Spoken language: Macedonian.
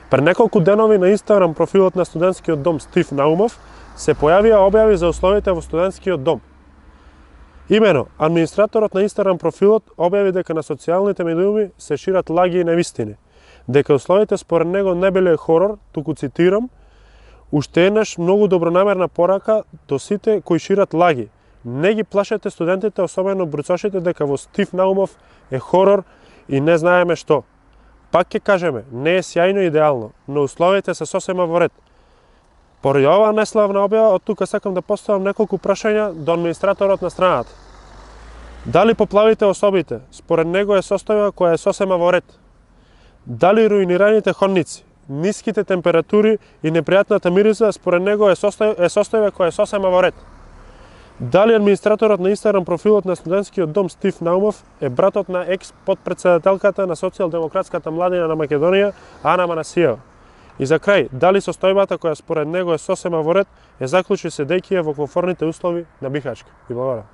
Пред неколку денови на Инстаграм профилот на студентскиот дом Стив Наумов се појавија објави за условите во студентскиот дом. Имено, администраторот на Инстаграм профилот објави дека на социјалните медиуми се шират лаги и невистини, дека условите според него не биле хорор, туку цитирам, уште еднаш многу добронамерна порака до сите кои шират лаги. Не ги плашете студентите, особено бруцашите, дека во Стив Наумов е хорор и не знаеме што. Пак ќе кажеме, не е сјајно и идеално, но условите се сосема во ред. Поради оваа неславна објава, од тука сакам да поставам неколку прашања до администраторот на страната. Дали поплавите особите, според него е состојба која е сосема во ред? Дали руинираните ходници, ниските температури и непријатната мириза, според него е состојба која е сосема во ред? Дали администраторот на Инстаграм профилот на студентскиот дом Стив Наумов е братот на екс-подпредседателката на Социјалдемократската младина на Македонија Ана Манасиева? И за крај, дали состојбата која според него е сосема во ред е заклучи седејќи во комфортните услови на Бихачка? И благодарам.